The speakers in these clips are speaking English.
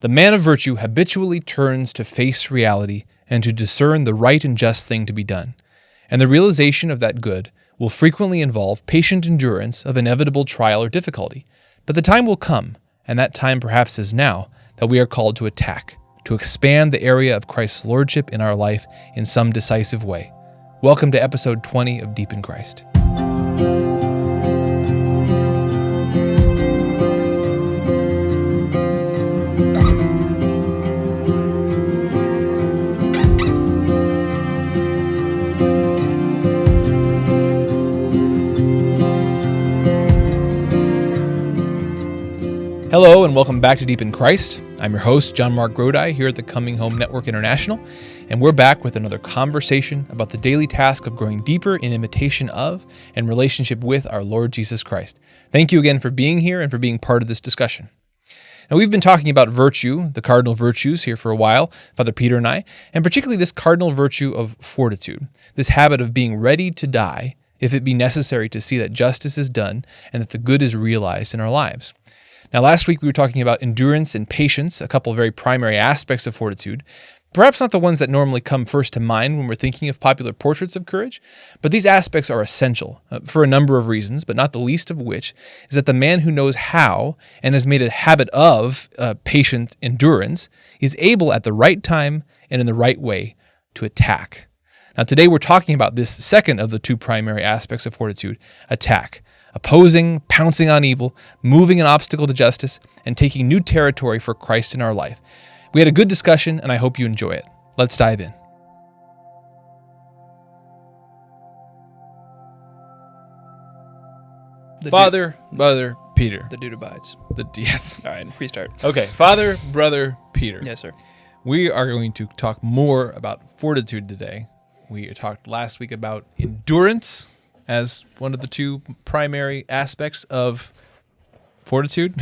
The man of virtue habitually turns to face reality and to discern the right and just thing to be done, and the realization of that good will frequently involve patient endurance of inevitable trial or difficulty. But the time will come, and that time perhaps is now, that we are called to attack, to expand the area of Christ's lordship in our life in some decisive way. Welcome to episode 20 of Deep in Christ. Hello and welcome back to Deep in Christ. I'm your host, JonMarc Grodi, here at the Coming Home Network International, and we're back with another conversation about the daily task of growing deeper in imitation of and relationship with our Lord Jesus Christ. Thank you again for being here and for being part of this discussion. Now, we've been talking about virtue, the cardinal virtues, here for a while, Father Peter and I, and particularly this cardinal virtue of fortitude, this habit of being ready to die if it be necessary to see that justice is done and that the good is realized in our lives. Now, last week we were talking about endurance and patience, a couple of very primary aspects of fortitude, perhaps not the ones that normally come first to mind when we're thinking of popular portraits of courage, but these aspects are essential for a number of reasons, but not the least of which is that the man who knows how and has made a habit of patient endurance is able at the right time and in the right way to attack. Now, today we're talking about this second of the two primary aspects of fortitude, attack. Opposing, pouncing on evil, moving an obstacle to justice, and taking new territory for Christ in our life. We had a good discussion, and I hope you enjoy it. Let's dive in. Father, Brother, Peter. The dude abides. Yes. All right, restart. Okay, Father, Brother, Peter. Yes, sir. We are going to talk more about fortitude today. We talked last week about endurance as one of the two primary aspects of fortitude.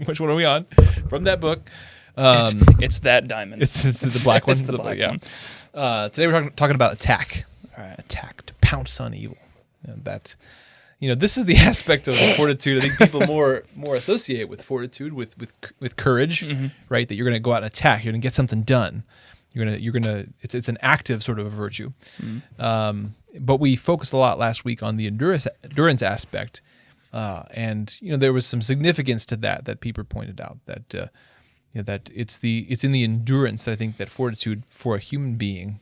Which one are we on? From that book. It's that diamond. It's the black one. It's the black one. Today we're talking about attack. All right. Attack, to pounce on evil. And that's, this is the aspect of fortitude I think people more associate with fortitude, with courage, right? That you're going to go out and attack. You're going to get something done. You're gonna. It's an active sort of a virtue. But we focused a lot last week on the endurance aspect, and there was some significance to that Peter pointed out that that it's in the endurance that I think that fortitude for a human being,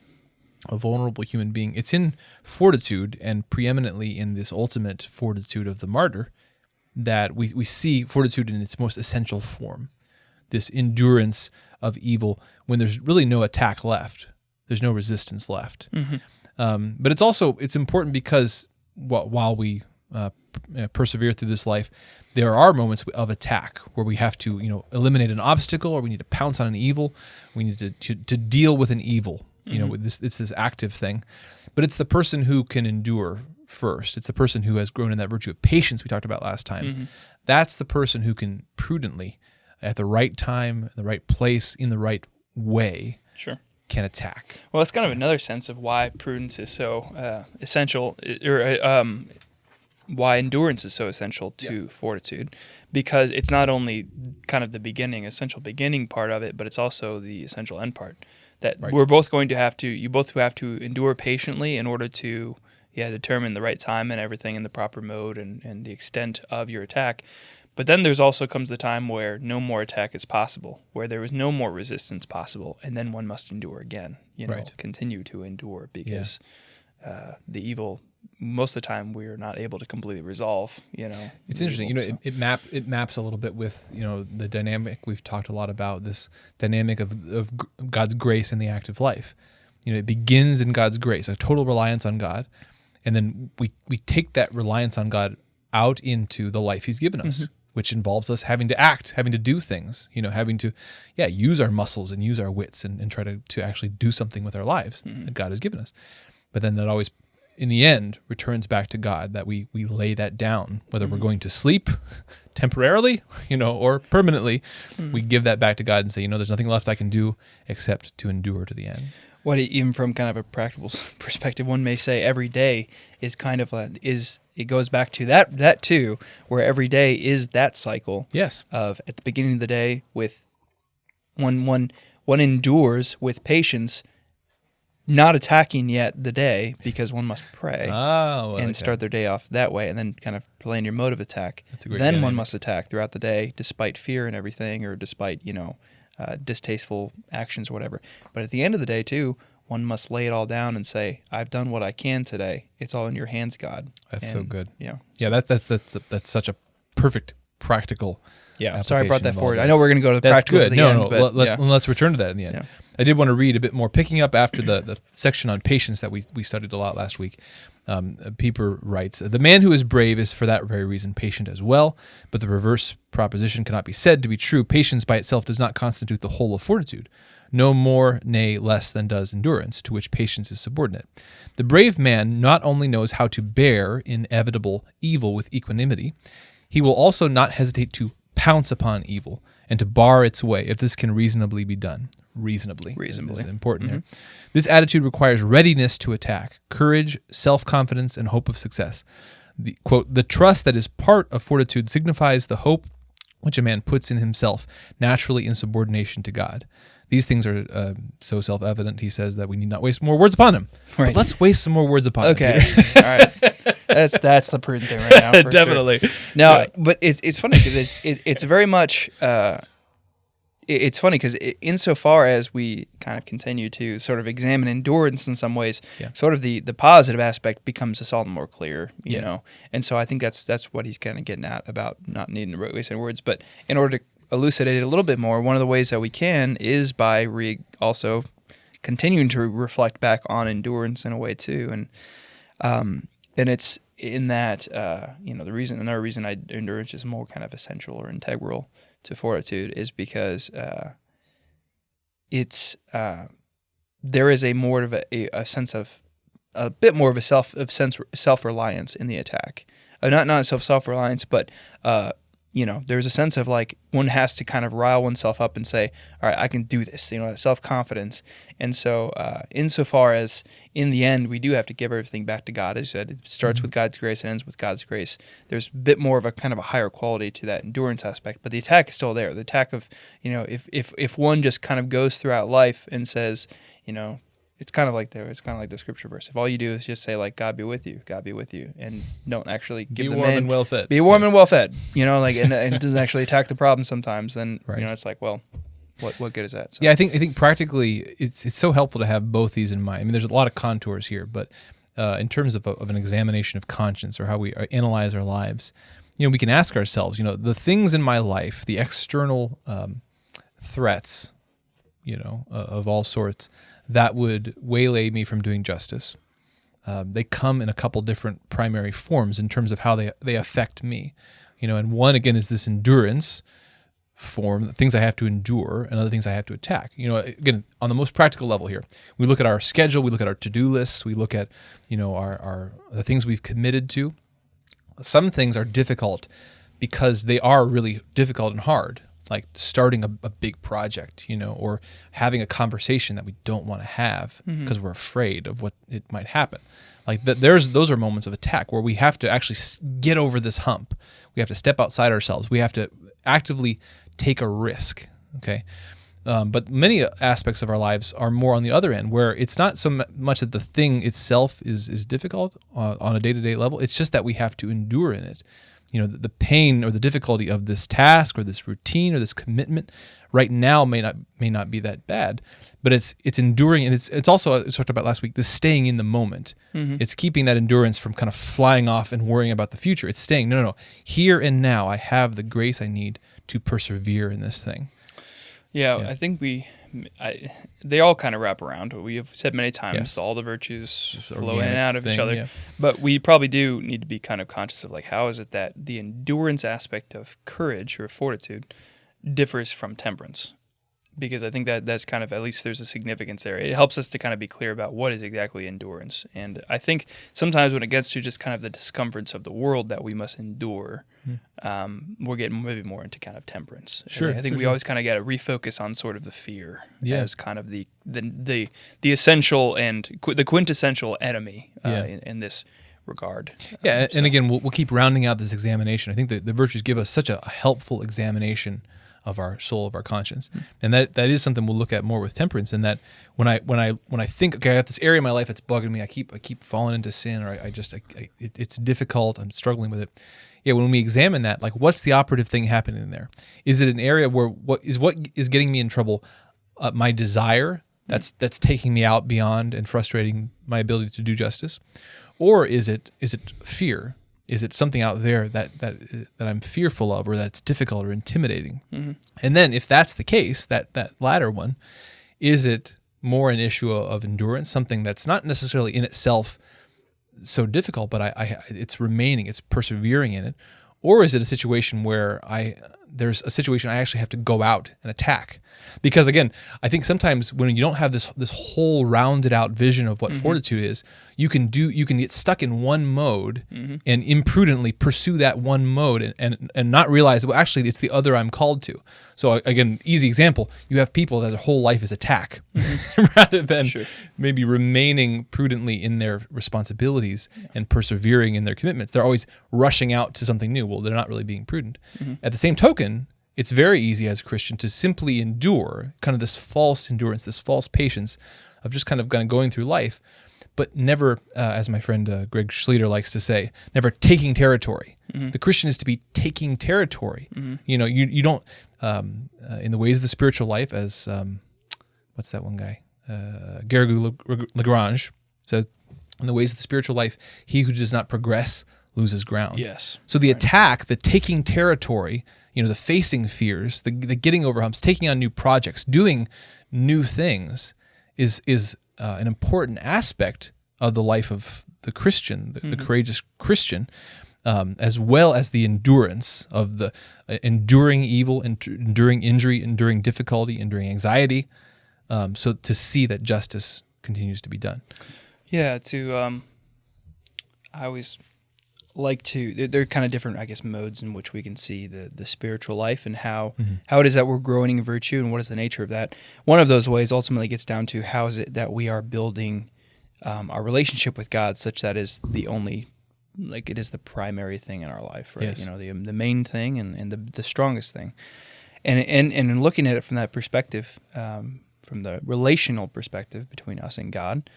a vulnerable human being, it's in fortitude and preeminently in this ultimate fortitude of the martyr that we see fortitude in its most essential form, this endurance of evil when there's really no attack left, there's no resistance left. But it's important because while we persevere through this life, there are moments of attack where we have to eliminate an obstacle, or we need to pounce on an evil, we need to deal with an evil. It's this active thing, but it's the person who can endure first. It's the person who has grown in that virtue of patience we talked about last time. That's the person who can prudently, at the right time, the right place, in the right way, can attack. Well, that's kind of another sense of why prudence is so essential, or why endurance is so essential to fortitude, because it's not only kind of the essential beginning part of it, but it's also the essential end part. That we're both going to have to, you both have to endure patiently in order to determine the right time and everything in the proper mode and the extent of your attack. But then there's also comes the time where no more attack is possible, where there is no more resistance possible, and then one must endure again, continue to endure, because the evil, most of the time, we are not able to completely resolve, It's interesting, it maps a little bit with, the dynamic. We've talked a lot about this dynamic of God's grace in the active life. It begins in God's grace, a total reliance on God, and then we take that reliance on God out into the life He's given us, which involves us having to act, having to do things, having to, use our muscles and use our wits and try to actually do something with our lives that God has given us. But then that always, in the end, returns back to God, that we lay that down, whether we're going to sleep temporarily, or permanently, we give that back to God and say, there's nothing left I can do except to endure to the end. What even from kind of a practical perspective, one may say every day is kind of it goes back to that too, where every day is that cycle. Yes. Of at the beginning of the day with one endures with patience, not attacking yet the day, because one must pray and start their day off that way, and then kind of plan your mode of attack. That's a great then dynamic. one must attack throughout the day, despite fear and everything, or despite distasteful actions or whatever. But at the end of the day, too, one must lay it all down and say, "I've done what I can today. It's all in your hands, God." That's so good. Yeah. Yeah, that's such a perfect practical. Yeah. Sorry I brought that application of all forward. this. I know we're going to go to the That's practicals good. at the No, end. no. But Let's return to that in the end. Yeah. I did want to read a bit more, picking up after the section on patience that we studied a lot last week. Pieper writes, "The man who is brave is for that very reason patient as well, but the reverse proposition cannot be said to be true. Patience by itself does not constitute the whole of fortitude. No more, nay, less than does endurance, to which patience is subordinate. The brave man not only knows how to bear inevitable evil with equanimity, he will also not hesitate to pounce upon evil and to bar its way if this can reasonably be done." Reasonably. This is important here. This attitude requires readiness to attack, courage, self-confidence, and hope of success. The, quote, "The trust that is part of fortitude signifies the hope which a man puts in himself, naturally in subordination to God. These things are so self-evident," he says, "that we need not waste more words upon them." Right. But let's waste some more words upon them. Okay. All right. That's the prudent thing right now. For Definitely. Sure. Now, but it's funny because it's very much it's funny because insofar as we kind of continue to sort of examine endurance in some ways, sort of the positive aspect becomes us all the more clear, you know. And so I think that's what he's kind of getting at about not needing to waste any words. But in order to elucidate it a little bit more, one of the ways that we can is by also continuing to reflect back on endurance in a way too, and it's in that another reason endurance is more kind of essential or integral to fortitude is because it's there is a more of a sense of a bit more of a self-reliance in the attack, not self-reliance, but there's a sense of like one has to kind of rile oneself up and say, all right, I can do this, that self-confidence. And so insofar as in the end, we do have to give everything back to God. As you said, it starts with God's grace and ends with God's grace. There's a bit more of a kind of a higher quality to that endurance aspect, but the attack is still there. The attack of, if one just kind of goes throughout life and says, it's kind of like the scripture verse. If all you do is just say like, God be with you, and don't actually give Be them warm in, and well fed. Be warm and well fed, and it doesn't actually attack the problem sometimes, then it's like, well, what good is that? So. Yeah, I think practically it's so helpful to have both these in mind. I mean, there's a lot of contours here, but in terms of an examination of conscience or how we analyze our lives, we can ask ourselves, the things in my life, the external threats, of all sorts, that would waylay me from doing justice. They come in a couple different primary forms in terms of how they affect me. And one, again, is this endurance form, things I have to endure, and other things I have to attack. Again, on the most practical level here, we look at our schedule, we look at our to-do lists, we look at, the things we've committed to. Some things are difficult because they are really difficult and hard, like starting a big project, or having a conversation that we don't want to have because we're afraid of what it might happen. Like those are moments of attack where we have to actually get over this hump. We have to step outside ourselves. We have to actively take a risk. Okay. But many aspects of our lives are more on the other end, where it's not so much that the thing itself is difficult on a day-to-day level. It's just that we have to endure in it. The pain or the difficulty of this task or this routine or this commitment right now may not be that bad, but it's enduring, and it's also, as we talked about last week, the staying in the moment. It's keeping that endurance from kind of flying off and worrying about the future. It's staying, no, here and now, I have the grace I need to persevere in this thing. Yeah. I think they all kind of wrap around. We have said many times, all the virtues flow in and out of each other. Yeah. But we probably do need to be kind of conscious of like, how is it that the endurance aspect of courage or fortitude differs from temperance? Because I think that's kind of, at least there's a significance there. It helps us to kind of be clear about what is exactly endurance. And I think sometimes when it gets to just kind of the discomforts of the world that we must endure, we're getting maybe more into kind of temperance. Sure. I think we always kind of got to refocus on sort of the fear as kind of the essential and the quintessential enemy in this regard. And again, we'll keep rounding out this examination. I think the virtues give us such a helpful examination of our soul, of our conscience. And that is something we'll look at more with temperance. And that when I think, okay, I got this area in my life that's bugging me, I keep falling into sin, or it's difficult, I'm struggling with it. Yeah, when we examine that, like, what's the operative thing happening there? Is it an area where what is getting me in trouble? My desire that's taking me out beyond and frustrating my ability to do justice, or is it fear? Is it something out there that I'm fearful of, or that's difficult or intimidating? Mm-hmm. And then, if that's the case, that latter one, is it more an issue of endurance, something that's not necessarily in itself so difficult, but it's remaining, it's persevering in it, or is it a situation where there's a situation I actually have to go out and attack? Because again, I think sometimes when you don't have this whole rounded out vision of what fortitude is, you can get stuck in one mode and imprudently pursue that one mode and not realize, well, actually it's the other I'm called to. So again, easy example, you have people that their whole life is attack rather than maybe remaining prudently in their responsibilities and persevering in their commitments. They're always rushing out to something new. Well, they're not really being prudent. At the same token, it's very easy as a Christian to simply endure kind of this false endurance, this false patience of just kind of going through life, but never, as my friend Greg Schleter likes to say, never taking territory. The Christian is to be taking territory. You know, you don't, in the ways of the spiritual life, as, what's that one guy? Garrigou Lagrange says, in the ways of the spiritual life, he who does not progress loses ground. Yes. So the attack, the taking territory, the facing fears, the getting over humps, taking on new projects, doing new things is an important aspect of the life of the Christian, the courageous Christian, as well as the endurance of the enduring evil, enduring injury, enduring difficulty, enduring anxiety, so to see that justice continues to be done. Yeah, I always like to, they're kind of different, I guess, modes in which we can see the spiritual life and how it is that we're growing in virtue and what is the nature of that. One of those ways ultimately gets down to how is it that we are building our relationship with God such that is the only, like it is the primary thing in our life, right? Yes. The main thing and the strongest thing. And in looking at it from that perspective, from the relational perspective between us and God,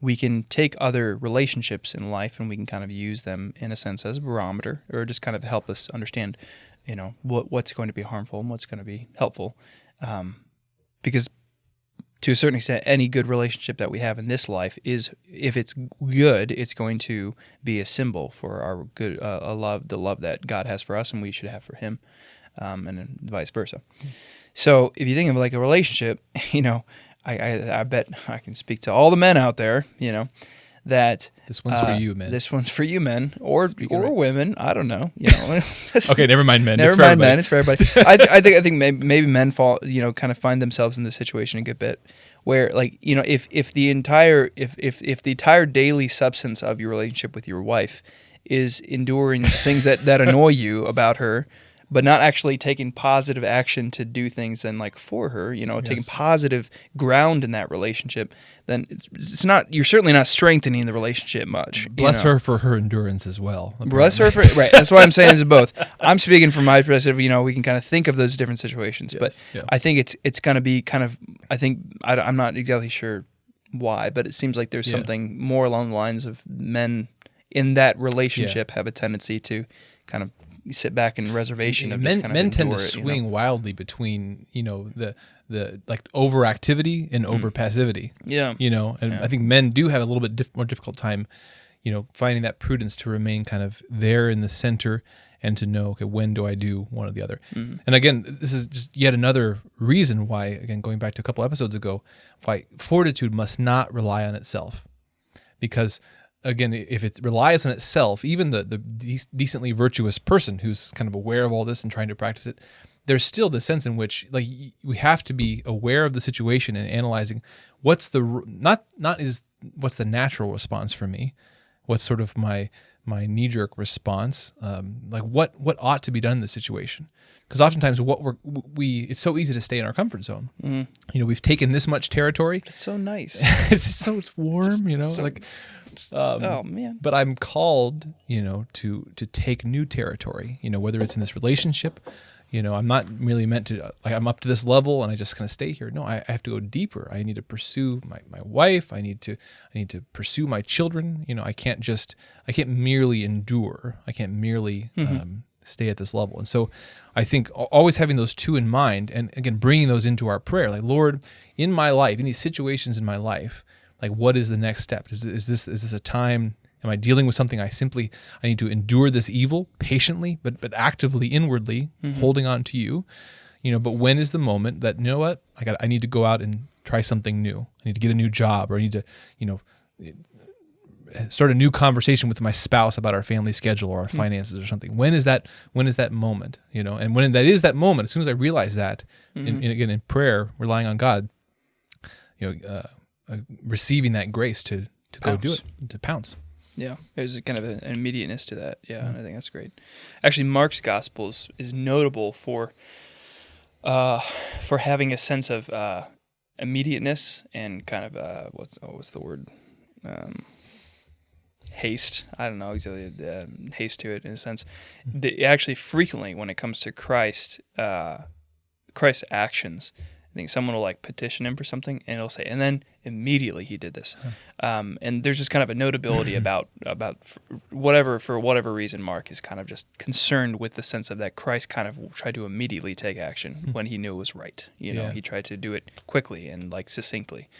we can take other relationships in life and we can kind of use them in a sense as a barometer, or just kind of help us understand, what's going to be harmful and what's going to be helpful. Because to a certain extent, any good relationship that we have in this life is, if it's good, it's going to be a symbol for our good, the love that God has for us and we should have for Him, and then vice versa. So if you think of like a relationship, I bet I can speak to all the men out there, that this one's for you, men. This one's for you, men, or of women. I don't know. Okay, never mind, men. Never mind, men. It's for everybody. I think maybe men fall, kind of find themselves in this situation a good bit, where like if the entire daily substance of your relationship with your wife is enduring things that annoy you about her, but not actually taking positive action to do things then like for her, taking positive ground in that relationship, then it's not, you're certainly not strengthening the relationship much. Bless her for her endurance as well. Bless her for, right. That's what I'm saying is both. I'm speaking from my perspective, we can kind of think of those different situations, but I think it's going to be kind of, I'm not exactly sure why, but it seems like there's something more along the lines of men in that relationship have a tendency to kind of sit back in reservation of just kind of men tend to endure it, swing wildly between the like overactivity and over passivity. I think men do have a little bit more difficult time finding that prudence to remain kind of there in the center and to know, okay, when do I do one or the other? And again, this is just yet another reason why, again, going back to a couple episodes ago, why fortitude must not rely on itself. Because again, if it relies on itself, even the decently virtuous person who's kind of aware of all this and trying to practice it, there's still the sense in which, like, we have to be aware of the situation and analyzing what's the what's the natural response for me, what's sort of my knee-jerk response, like what ought to be done in this situation. Because oftentimes it's so easy to stay in our comfort zone. We've taken this much territory. It's so nice. it's warm, oh man! But I'm called, to take new territory. Whether it's in this relationship, I'm not merely meant to, like, I'm up to this level and I just kind of stay here. No, I have to go deeper. I need to pursue my wife. I need to pursue my children. I can't merely endure. I can't merely stay at this level. And so I think always having those two in mind, and again, bringing those into our prayer, like, Lord, in my life, in these situations in my life, like, what is the next step? Is this a time? Am I dealing with something I need to endure this evil patiently, but actively, inwardly, holding on to you? But when is the moment that, you know what, I need to go out and try something new. I need to get a new job, or I need to, start a new conversation with my spouse about our family schedule or our finances or something. When is that moment? And when that is that moment, as soon as I realize that, and again, in prayer, relying on God, receiving that grace to go do it, to pounce. Yeah, there's kind of an immediateness to that. Yeah, and I think that's great. Actually, Mark's gospel is notable for having a sense of immediateness and kind of what's the word? Haste. I don't know exactly. Haste to it in a sense. Actually, frequently when it comes to Christ's actions, I think someone will petition him for something, and it'll say, and then immediately he did this. And there's just kind of a notability about for whatever reason, Mark is kind of just concerned with the sense of that Christ kind of tried to immediately take action when he knew it was right. He tried to do it quickly and succinctly.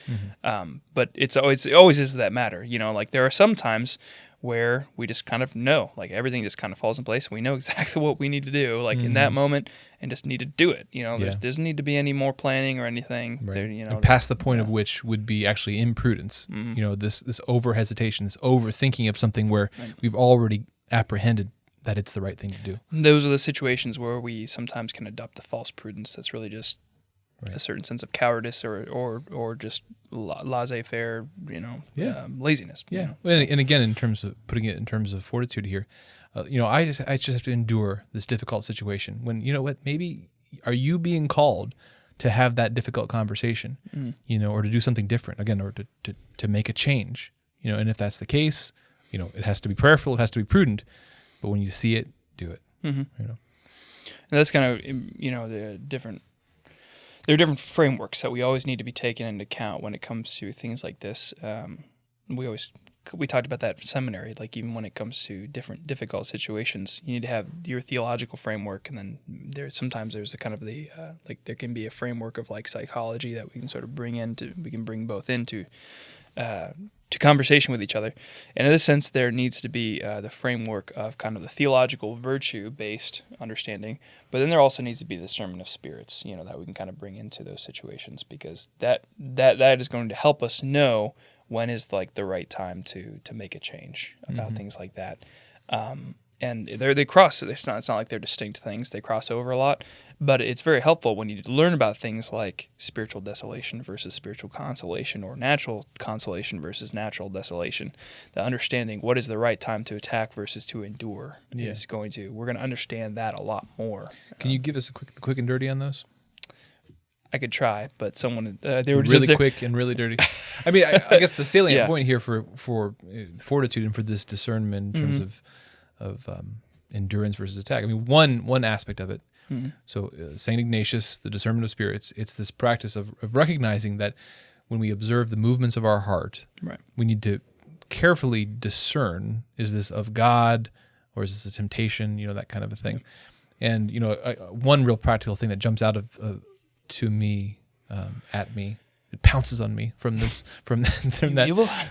But it always is that matter. There are some times where we just kind of know, everything just kind of falls in place, and we know exactly what we need to do, in that moment, and just need to do it. There doesn't need to be any more planning or anything. Right. There, and past the point of which would be actually imprudence. This over hesitation, this overthinking of something where we've already apprehended that it's the right thing to do. And those are the situations where we sometimes can adopt the false prudence. That's really just a certain sense of cowardice or just laissez-faire, laziness. Yeah, and again, in terms of putting it in terms of fortitude here, I just have to endure this difficult situation. When maybe are you being called to have that difficult conversation, or to do something different again, or to make a change, and if that's the case, it has to be prayerful, it has to be prudent, but when you see it, do it. And that's kind of the different. There are different frameworks that we always need to be taken into account when it comes to things like this. We talked about that in seminary, even when it comes to different difficult situations, you need to have your theological framework, and then there's a kind of there can be a framework of psychology that we can sort of bring both into to conversation with each other. And in this sense, there needs to be the framework of kind of the theological virtue-based understanding, but then there also needs to be the discernment of spirits, that we can kind of bring into those situations, because that is going to help us know when is the right time to make a change about things like that. And they cross. It's not like they're distinct things. They cross over a lot, but it's very helpful when you learn about things like spiritual desolation versus spiritual consolation, or natural consolation versus natural desolation. The understanding what is the right time to attack versus to endure we're going to understand that a lot more. Can you give us a quick and dirty on those? I could try, but someone they were really quick and really dirty. I mean, I guess the salient point here for fortitude and for this discernment in terms of endurance versus attack. I mean, one aspect of it. So Saint Ignatius, the discernment of spirits, it's this practice of recognizing that when we observe the movements of our heart, we need to carefully discern: is this of God, or is this a temptation? That kind of a thing. And one real practical thing that jumps out to me, at me, it pounces on me from that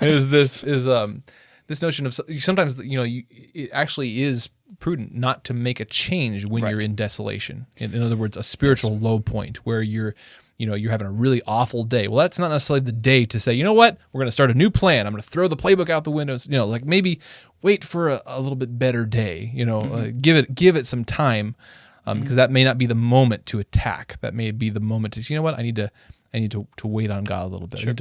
is this notion of sometimes it actually is prudent not to make a change when you're in desolation. In other words, a spiritual low point where you're having a really awful day. Well, that's not necessarily the day to say, you know what, we're going to start a new plan. I'm going to throw the playbook out the window. Maybe wait for a little bit better day. Give it some time. Because that may not be the moment to attack. That may be the moment to say, you know what, I need I need to wait on God a little bit. Sure.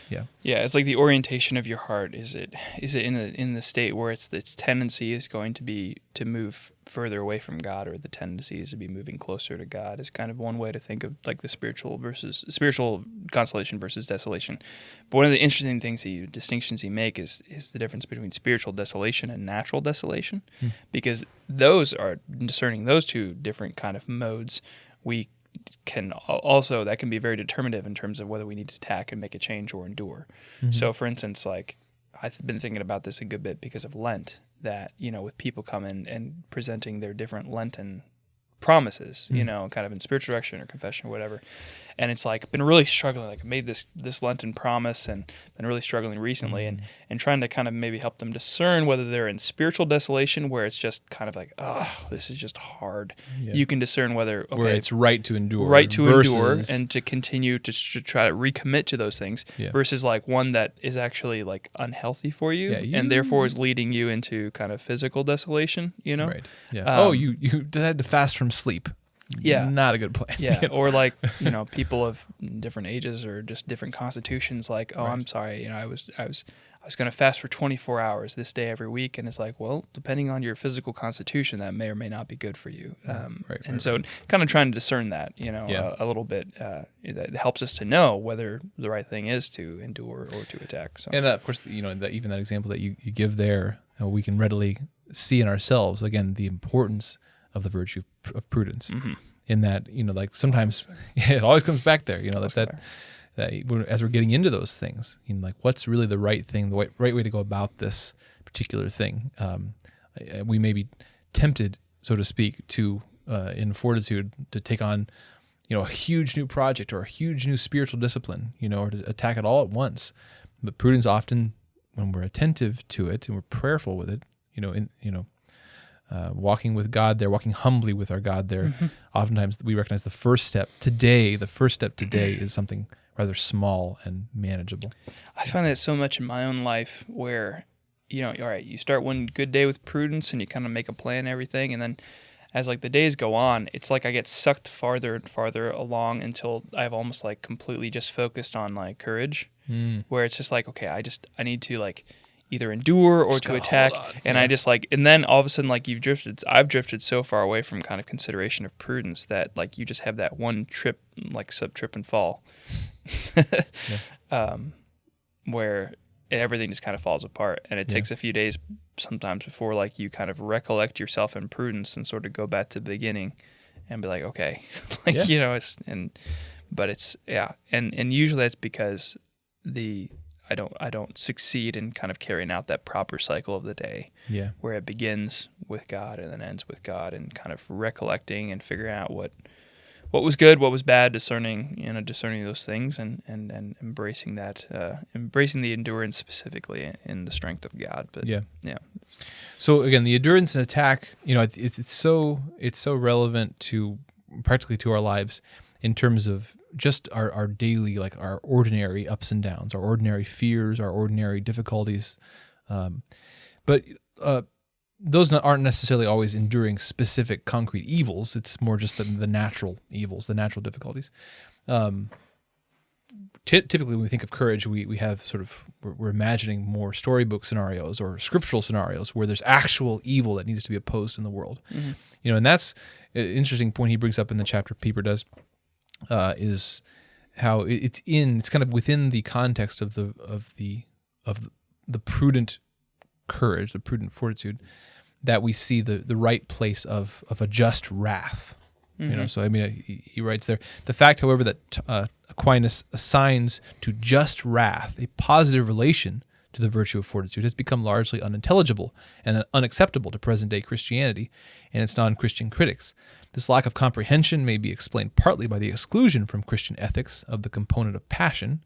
Yeah. Yeah, it's like the orientation of your heart. Is it in the state where its tendency is going to be to move further away from God, or the tendency is to be moving closer to God? Is kind of one way to think of like the spiritual consolation versus desolation. But one of the interesting distinctions he make is the difference between spiritual desolation and natural desolation, because those are discerning those two different kind of modes. We can also, that can be very determinative in terms of whether we need to attack and make a change or endure. So for instance, like I've been thinking about this a good bit because of Lent, that, with people coming and presenting their different Lenten promises, kind of in spiritual direction or confession or whatever. And it's like, been really struggling. Like I made this Lenten promise and been really struggling recently and trying to kind of maybe help them discern whether they're in spiritual desolation, where it's just kind of like, oh, this is just hard. Yeah. You can discern whether, where it's right to endure. Right to endure and to continue to try to recommit to those things, versus like one that is actually like unhealthy for you, and therefore is leading you into kind of physical desolation, Right. Yeah. You had to fast from sleep. Yeah, not a good plan. Yeah, or like people of different ages or just different constitutions. Like, oh, right. I'm sorry, I was going to fast for 24 hours this day every week, and it's like, well, depending on your physical constitution, that may or may not be good for you. So kind of trying to discern that, a little bit. That helps us to know whether the right thing is to endure or to attack. So. And of course, even that example that you give there, we can readily see in ourselves again the importance of the virtue of prudence, in that, like sometimes it always comes back there, that as we're getting into those things, like what's really the right thing, the right way to go about this particular thing. We may be tempted, so to speak, to in Fortitude to take on, a huge new project or a huge new spiritual discipline, or to attack it all at once. But prudence often, when we're attentive to it and we're prayerful with it, walking with God there, walking humbly with our God there. Oftentimes we recognize the first step today is something rather small and manageable. I find that so much in my own life where, all right, you start one good day with prudence and you kind of make a plan and everything, and then as like the days go on, it's like I get sucked farther and farther along until I've almost like completely just focused on like courage, where it's just like, okay, I need to like either endure or to attack, and I just like, and then all of a sudden, like I've drifted so far away from kind of consideration of prudence that like you just have that one trip, like trip and fall, where everything just kind of falls apart, and it takes a few days sometimes before like you kind of recollect yourself in prudence and sort of go back to the beginning and be like, okay, and usually that's because I don't succeed in kind of carrying out that proper cycle of the day, where it begins with God and then ends with God, and kind of recollecting and figuring out what was good, what was bad, discerning those things, and embracing that, embracing the endurance specifically in the strength of God. But So again, the endurance and attack, it's so relevant to practically to our lives in terms of just our daily, like our ordinary ups and downs, our ordinary fears, our ordinary difficulties. But those aren't necessarily always enduring specific concrete evils. It's more just the natural evils, the natural difficulties. Typically, when we think of courage, we have we're imagining more storybook scenarios or scriptural scenarios where there's actual evil that needs to be opposed in the world. And that's an interesting point he brings up in the chapter, Pieper does. Is how it's kind of within the context of the prudent courage, the prudent fortitude, that we see the right place of a just wrath. So I mean, he writes there, the fact, however, that Aquinas assigns to just wrath a positive relation to the virtue of fortitude has become largely unintelligible and unacceptable to present-day Christianity and its non-Christian critics. This lack of comprehension may be explained partly by the exclusion from Christian ethics of the component of passion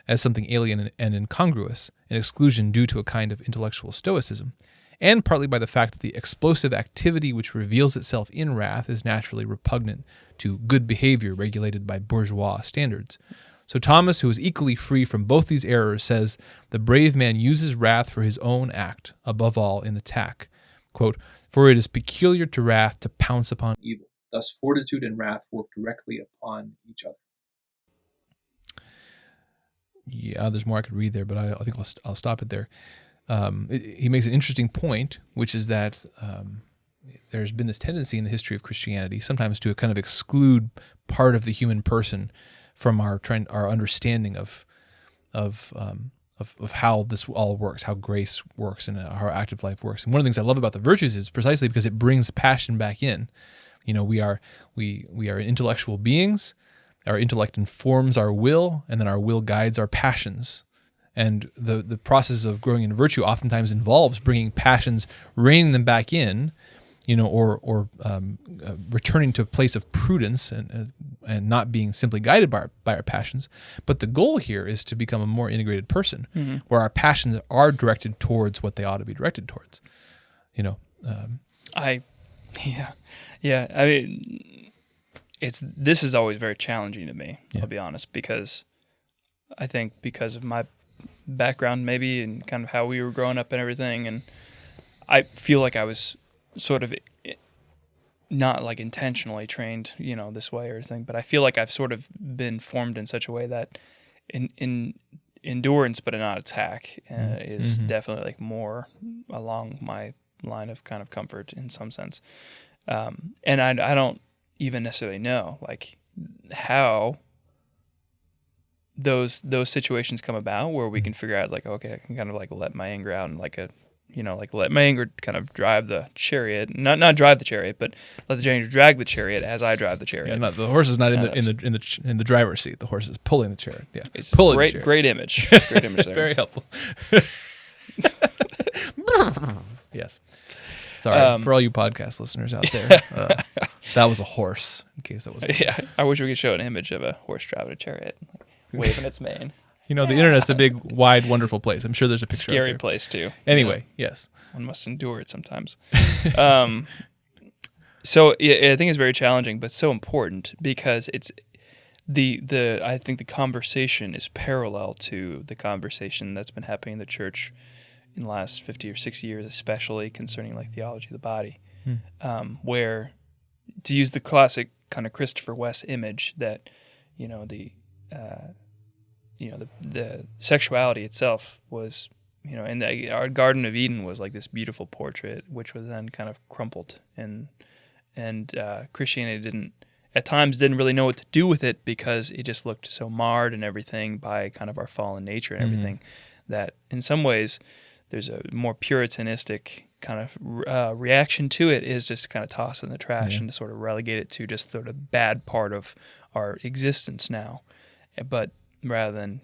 as something alien and incongruous, an exclusion due to a kind of intellectual stoicism, and partly by the fact that the explosive activity which reveals itself in wrath is naturally repugnant to good behavior regulated by bourgeois standards. So Thomas, who is equally free from both these errors, says, the brave man uses wrath for his own act, above all in attack. Quote, for it is peculiar to wrath to pounce upon evil. Thus fortitude and wrath work directly upon each other. Yeah, there's more I could read there, but I think I'll stop it there. He makes an interesting point, which is that there's been this tendency in the history of Christianity sometimes to kind of exclude part of the human person from our understanding of how this all works, how grace works, and how active life works. And one of the things I love about the virtues is precisely because it brings passion back in. You know, we are intellectual beings. Our intellect informs our will, and then our will guides our passions. And the process of growing in virtue oftentimes involves bringing passions, reining them back in, you know, or returning to a place of prudence and not being simply guided by our passions. But the goal here is to become a more integrated person, where our passions are directed towards what they ought to be directed towards. You know, Yeah. I mean, this is always very challenging to me. I'll be honest, because I think because of my background maybe and kind of how we were growing up and everything, and I feel like I was sort of not like intentionally trained, you know, this way or anything, but I feel like I've sort of been formed in such a way that in endurance but not attack is definitely like more along my line of kind of comfort in some sense. And I don't even necessarily know like how those situations come about where we can figure out like, okay, I can kind of like let my anger out and like let my anger kind of drive the chariot, not drive the chariot, but let the chariot drag the chariot as I drive the chariot. Yeah, the horse is not in the driver's seat. The horse is pulling the chariot. Yeah, it's pulling great, the chariot. Great image. Great image there. Very helpful. Yes. Sorry for all you podcast listeners out there. That was a horse. In case that was. Yeah, I wish we could show an image of a horse driving a chariot, waving its mane. You know, the internet's a big, wide, wonderful place. I'm sure there's a picture. Scary place too. Anyway, yes, one must endure it sometimes. So I think it's very challenging, but so important because it's I think the conversation is parallel to the conversation that's been happening in the church in the last 50 or 60 years, especially concerning like theology of the body, where, to use the classic kind of Christopher West image, that the sexuality itself was, in our Garden of Eden was like this beautiful portrait, which was then kind of crumpled, and Christianity at times didn't really know what to do with it because it just looked so marred and everything by kind of our fallen nature and everything, that in some ways there's a more puritanistic kind of reaction to it, is just kind of toss in the trash and to sort of relegate it to just sort of bad part of our existence now. But rather than,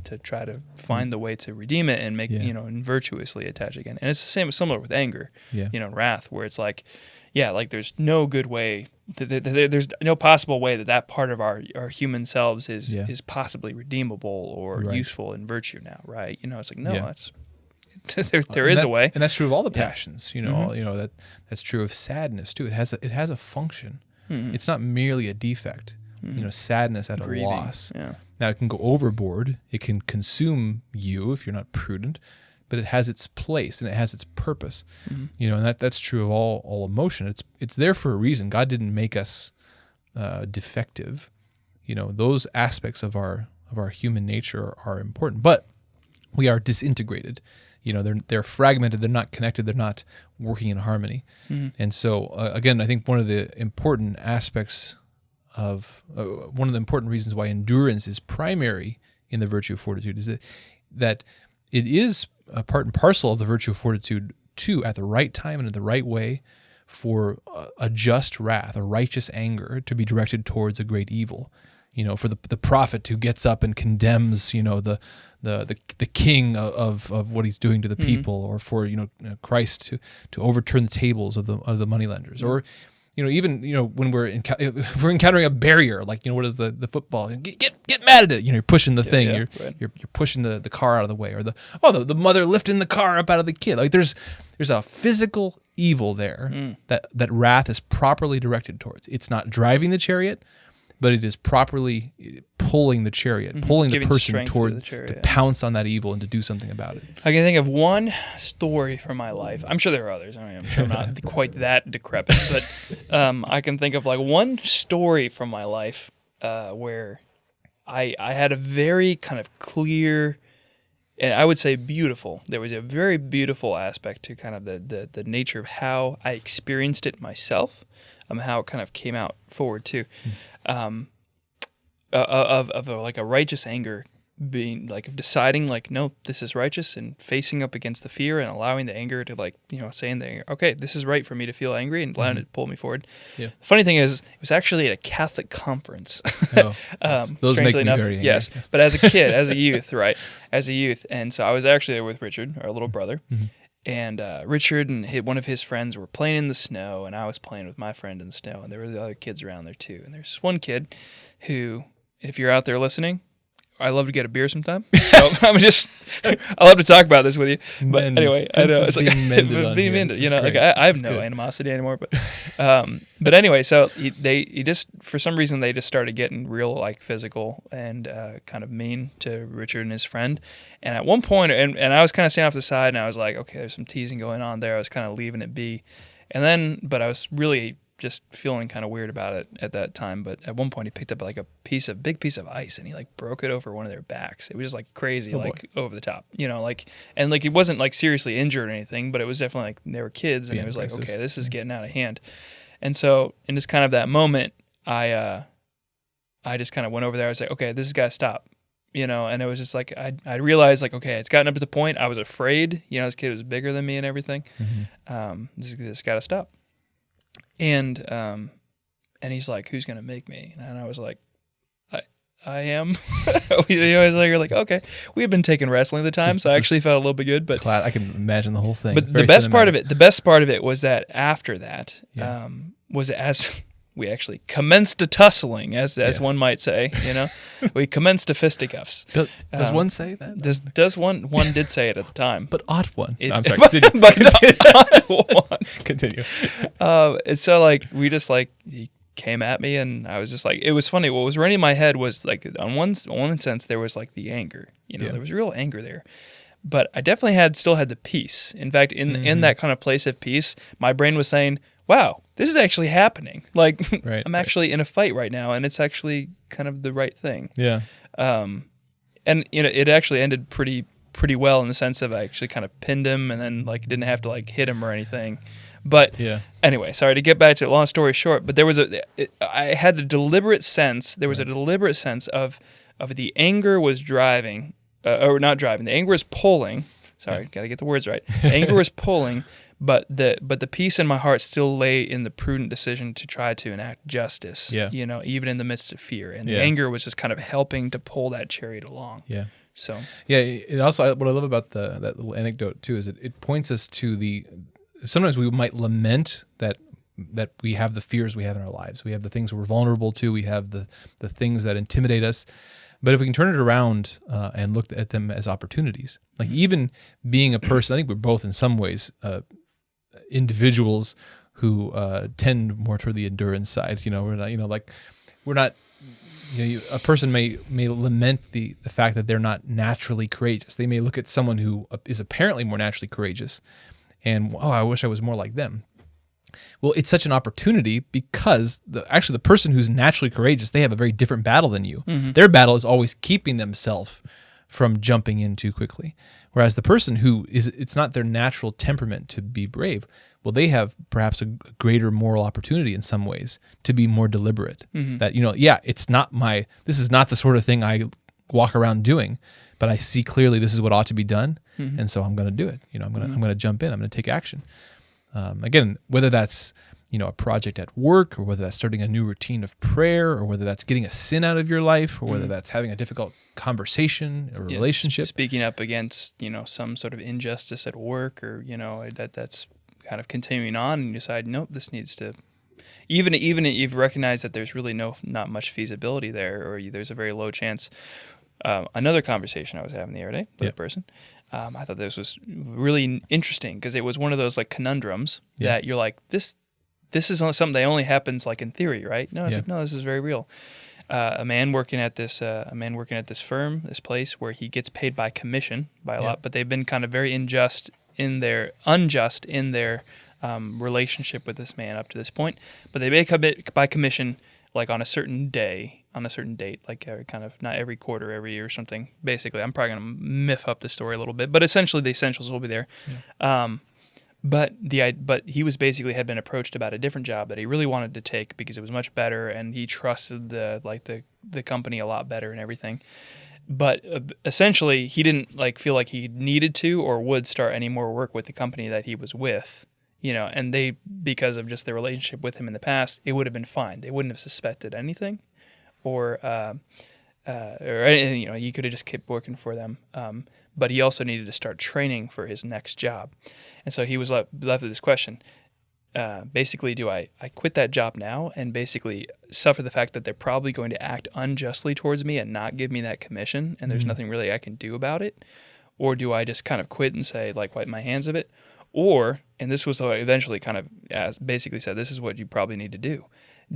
to try to find the way to redeem it and make, and virtuously attach again. And it's similar with anger, wrath, where it's like, there's no good way, there's no possible way that part of our human selves is possibly redeemable or useful in virtue now, right? It's like, no, that's... there is a way, and that's true of all the passions. That's true of sadness too. It has a function. It's not merely a defect. Sadness at Grieving. A loss. Yeah. Now it can go overboard. It can consume you if you're not prudent, but it has its place and it has its purpose. And that's true of all emotion. It's there for a reason. God didn't make us defective. Those aspects of our human nature are important, but we are disintegrated. They're fragmented. They're not connected. They're not working in harmony. And so, again, I think one of the important aspects of one of the important reasons why endurance is primary in the virtue of fortitude is that it is a part and parcel of the virtue of fortitude too, at the right time and in the right way, for a just wrath, a righteous anger to be directed towards a great evil. For the prophet who gets up and condemns, the king of what he's doing to the people, or for Christ to overturn the tables of the moneylenders, or even when if we're encountering a barrier, like what is the football? Get mad at it. You're pushing the thing. You're pushing the car out of the way, or the mother lifting the car up out of the kid. Like there's a physical evil there that wrath is properly directed towards. It's not driving the chariot, but it is properly pulling the chariot, pulling Giving the person strength to pounce on that evil and to do something about it. I can think of one story from my life. I'm sure there are others. I'm sure I'm not quite that decrepit, but I can think of like one story from my life where I had a very kind of clear, and I would say beautiful. There was a very beautiful aspect to kind of the nature of how I experienced it myself, how it kind of came out forward too, of like a righteous anger, being like deciding like, no, this is righteous, and facing up against the fear and allowing the anger to, like, saying the anger, okay, this is right for me to feel angry, and allowing it to pull me forward. Yeah. The funny thing is, it was actually at a Catholic conference. Oh, those make me very angry. Yes, but as a kid, as a youth, right? As a youth, and so I was actually there with Richard, our little brother, and Richard and one of his friends were playing in the snow, and I was playing with my friend in the snow, and there were the other kids around there too. And there's this one kid who, if you're out there listening, I love to get a beer sometime. So I love to talk about this with you. But anyway, I know it's like being mended. Like I have no animosity anymore. But anyway, so he just, for some reason, they just started getting real, like, physical and kind of mean to Richard and his friend. And at one point, and I was kind of standing off the side, and I was like, okay, there's some teasing going on there. I was kind of leaving it be, but I was really just feeling kind of weird about it at that time. But at one point, he picked up like a big piece of ice, and he like broke it over one of their backs. It was just like crazy, over the top, and like he wasn't like seriously injured or anything, but it was definitely like they were kids, and it was like, okay, this is getting out of hand. And so in just kind of that moment, I just kind of went over there. I was like, okay, this has got to stop, and it was just like, I realized, like, okay, it's gotten up to the point I was afraid, this kid was bigger than me and everything. This got to stop. And he's like, who's going to make me? And I was like, I am. You're like, okay. We had been taking wrestling at the time, so I actually felt a little bit good. But I can imagine the whole thing. But the best part of it was that after that, was as we actually commenced a tussling, as one might say. We commenced a fisticuffs. Does one say that? Does one did say it at the time, but odd one. I'm sorry. But odd one. Continue. And so like we just like he came at me, and I was just like, it was funny. What was running in my head was like, on one sense there was like the anger. There was real anger there. But I definitely still had the peace. In fact, in that kind of place of peace, my brain was saying, wow, this is actually happening. Like, I'm actually in a fight right now, and it's actually kind of the right thing. Yeah. And it actually ended pretty well, in the sense of I actually kind of pinned him, and then like didn't have to like hit him or anything. But anyway, sorry to get back to it. Long story short, but there was I had a deliberate sense. There was a deliberate sense of the anger was driving, or not driving. The anger was pulling. Sorry, got to get the words right. The anger was pulling. But the peace in my heart still lay in the prudent decision to try to enact justice, even in the midst of fear. And the anger was just kind of helping to pull that chariot along. Yeah. So. Yeah. It also, what I love about that little anecdote too, is it points us to sometimes we might lament that we have the fears we have in our lives. We have the things we're vulnerable to. We have the things that intimidate us. But if we can turn it around and look at them as opportunities, like even being a person, I think we're both in some ways individuals who tend more toward the endurance side. We're not. A person may lament the fact that they're not naturally courageous. They may look at someone who is apparently more naturally courageous, and I wish I was more like them. Well, it's such an opportunity, because the person who's naturally courageous, they have a very different battle than you. Mm-hmm. Their battle is always keeping themselves from jumping in too quickly. Whereas the person it's not their natural temperament to be brave. Well, they have perhaps a greater moral opportunity in some ways to be more deliberate. Mm-hmm. That, this is not the sort of thing I walk around doing, but I see clearly this is what ought to be done. Mm-hmm. And so I'm going to do it. I'm going to jump in. I'm going to take action. Again, whether that's a project at work, or whether that's starting a new routine of prayer, or whether that's getting a sin out of your life, or whether that's having a difficult conversation or relationship, speaking up against some sort of injustice at work, or that's kind of continuing on, and you decide, nope, this needs to. Even if you've recognized that there's really not much feasibility there, or there's a very low chance. Another conversation I was having the other day with a person. I thought this was really interesting, because it was one of those like conundrums that you're like, this is something that only happens like in theory, right? No, it's like, no, this is very real. A man working at this firm, this place where he gets paid by commission by a lot, but they've been kind of very unjust in their relationship with this man up to this point. But they make a bit by commission, like on a certain day, on a certain date, like kind of not every quarter, every year or something. Basically, I'm probably going to miff up the story a little bit, but essentially the essentials will be there. Yeah. But he was basically had been approached about a different job that he really wanted to take because it was much better, and he trusted the company a lot better and everything. But essentially, he didn't feel like he needed to or would start any more work with the company that he was with, and they, because of just their relationship with him in the past, it would have been fine. They wouldn't have suspected anything, or anything. He could have just kept working for them. But he also needed to start training for his next job, and so he was left with this question. Basically, do I quit that job now and basically suffer the fact that they're probably going to act unjustly towards me and not give me that commission, and there's nothing really I can do about it? Or do I just kind of quit and say, wipe my hands of it? Or, and this was what I eventually kind of basically said, this is what you probably need to do.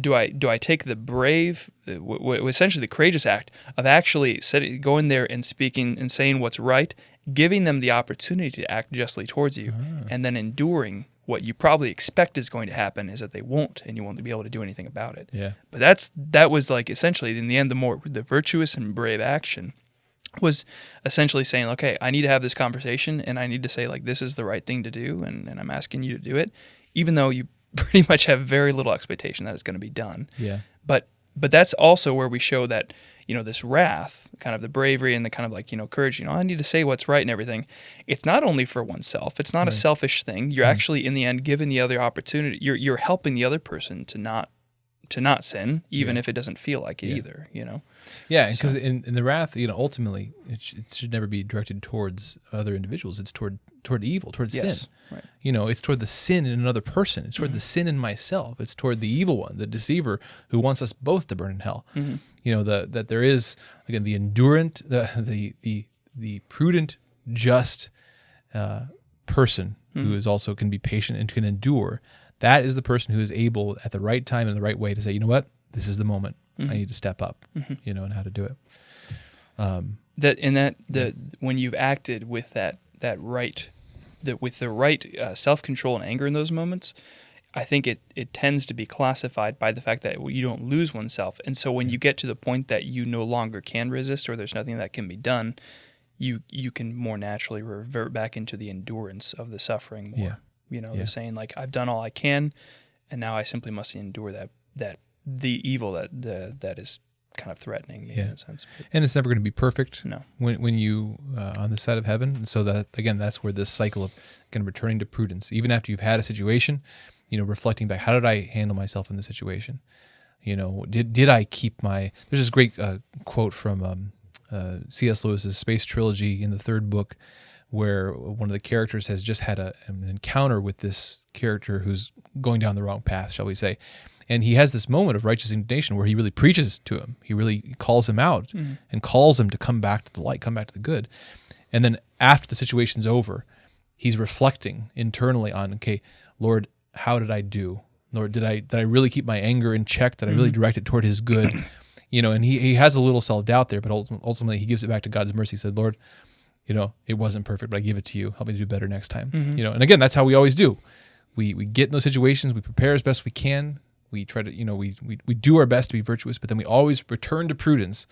Do I take the brave, essentially the courageous act of actually going there and speaking and saying what's right, giving them the opportunity to act justly towards you, and then enduring what you probably expect is going to happen is that they won't, and you won't be able to do anything about it. Yeah. But that was essentially in the end the virtuous and brave action was essentially saying, okay, I need to have this conversation, and I need to say this is the right thing to do, and I'm asking you to do it, even though you pretty much have very little expectation that it's going to be done. Yeah. But that's also where we show that this wrath, kind of the bravery and the kind of courage, I need to say what's right and everything. It's not only for oneself. It's not a selfish thing. You're actually in the end giving the other opportunity. You're helping the other person to not sin, even if it doesn't feel like it either, Yeah, because in the wrath, ultimately, it should never be directed towards other individuals. It's toward evil, towards sin. Right. It's toward the sin in another person. It's toward the sin in myself. It's toward the evil one, the deceiver, who wants us both to burn in hell. That there is, again, the endurant, the prudent, just person who is also can be patient and can endure. That is the person who is able at the right time and the right way to say, you know what, this is the moment. I need to step up, and how to do it. When you've acted with with the right self-control and anger in those moments, I think it tends to be classified by the fact that you don't lose oneself. And so when you get to the point that you no longer can resist or there's nothing that can be done, you can more naturally revert back into the endurance of the suffering more. The saying I've done all I can, and now I simply must endure that the evil that is kind of threatening me in a sense. And it's never going to be perfect. No. When you on the side of heaven, and so that again, that's where this cycle of kind of returning to prudence, even after you've had a situation, reflecting back, how did I handle myself in the situation? Did I keep my? There's this great quote from C.S. Lewis's Space Trilogy in the third book, where one of the characters has just had an encounter with this character who's going down the wrong path, shall we say. And he has this moment of righteous indignation where he really preaches to him. He really calls him out and calls him to come back to the light, come back to the good. And then after the situation's over, he's reflecting internally on, okay, Lord, how did I do? Lord, did I really keep my anger in check? Did I really direct it toward his good? And he has a little self-doubt there, but ultimately he gives it back to God's mercy. He said, Lord, it wasn't perfect, but I give it to you. Help me to do better next time. And again, that's how we always do. We get in those situations, we prepare as best we can. We try to, we do our best to be virtuous, but then we always return to prudence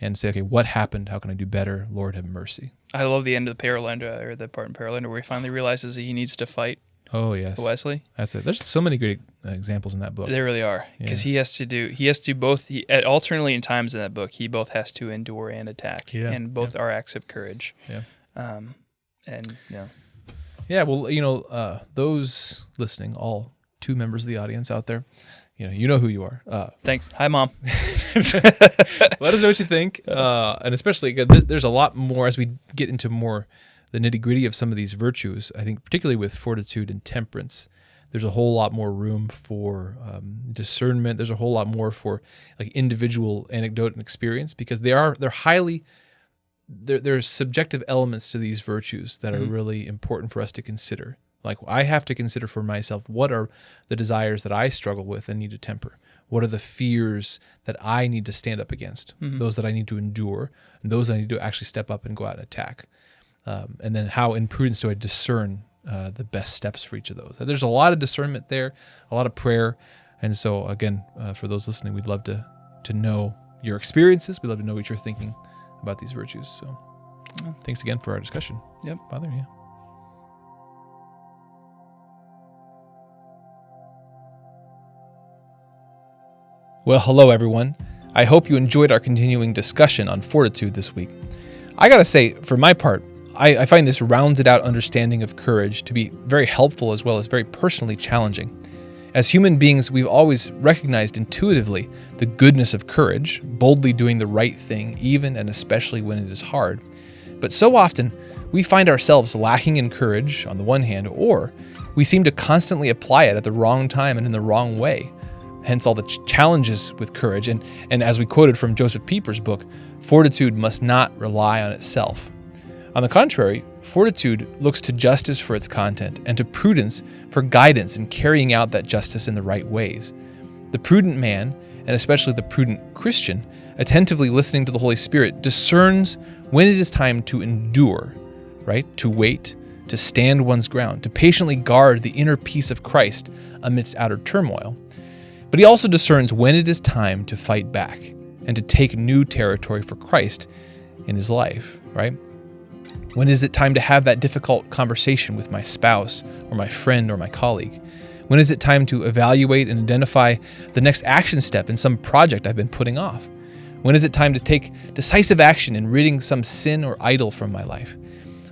and say, okay, what happened? How can I do better? Lord, have mercy. I love the end of the Paralander, or the part in Paralander where he finally realizes that he needs to fight. Oh yes, Wesley. That's it. There's so many great examples in that book. There really are, because he has to both. Alternately in times in that book, he both has to endure and attack, and both are acts of courage. Yeah. Yeah. Well, those listening, all 2 members of the audience out there, you know who you are. Thanks. Hi, Mom. Let us know what you think, and especially there's a lot more as we get into more the nitty-gritty of some of these virtues. I think particularly with fortitude and temperance, there's a whole lot more room for discernment. There's a whole lot more for individual anecdote and experience, because they're highly there's subjective elements to these virtues that are really important for us to consider. I have to consider for myself, what are the desires that I struggle with and need to temper? What are the fears that I need to stand up against? Those that I need to endure, and those that I need to actually step up and go out and attack. And then how in prudence do I discern the best steps for each of those? There's a lot of discernment there, a lot of prayer. And so again, for those listening, we'd love to know your experiences. We'd love to know what you're thinking about these virtues. So thanks again for our discussion. Yep. Father, yeah. Well, hello, everyone. I hope you enjoyed our continuing discussion on fortitude this week. I gotta say, for my part, I find this rounded out understanding of courage to be very helpful as well as very personally challenging. As human beings, we've always recognized intuitively the goodness of courage, boldly doing the right thing, even and especially when it is hard. But so often, we find ourselves lacking in courage on the one hand, or we seem to constantly apply it at the wrong time and in the wrong way. Hence all the challenges with courage. And as we quoted from Joseph Pieper's book, fortitude must not rely on itself. On the contrary, fortitude looks to justice for its content and to prudence for guidance in carrying out that justice in the right ways. The prudent man, and especially the prudent Christian, attentively listening to the Holy Spirit, discerns when it is time to endure, right? To wait, to stand one's ground, to patiently guard the inner peace of Christ amidst outer turmoil. But he also discerns when it is time to fight back and to take new territory for Christ in his life, right? When is it time to have that difficult conversation with my spouse or my friend or my colleague? When is it time to evaluate and identify the next action step in some project I've been putting off? When is it time to take decisive action in ridding some sin or idol from my life?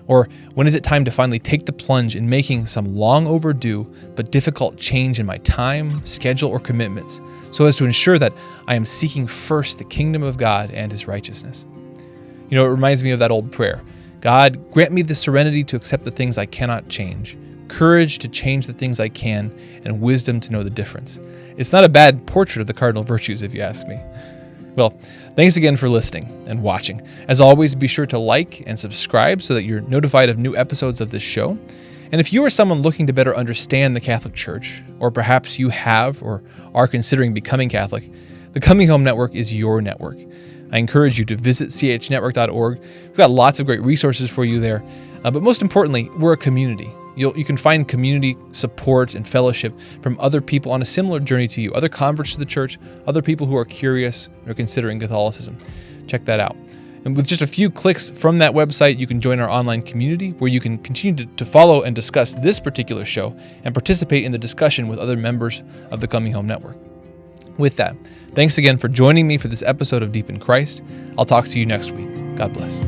Or when is it time to finally take the plunge in making some long overdue but difficult change in my time, schedule, or commitments so as to ensure that I am seeking first the kingdom of God and his righteousness? You know, it reminds me of that old prayer. God, grant me the serenity to accept the things I cannot change, courage to change the things I can, and wisdom to know the difference. It's not a bad portrait of the cardinal virtues, if you ask me. Well, thanks again for listening and watching. As always, be sure to like and subscribe so that you're notified of new episodes of this show. And if you are someone looking to better understand the Catholic Church, or perhaps you have or are considering becoming Catholic, the Coming Home Network is your network. I encourage you to visit chnetwork.org. We've got lots of great resources for you there. But most importantly, we're a community. You can find community support and fellowship from other people on a similar journey to you, other converts to the church, other people who are curious or considering Catholicism. Check that out. And with just a few clicks from that website, you can join our online community where you can continue to follow and discuss this particular show and participate in the discussion with other members of the Coming Home Network. With that, thanks again for joining me for this episode of Deep in Christ. I'll talk to you next week. God bless.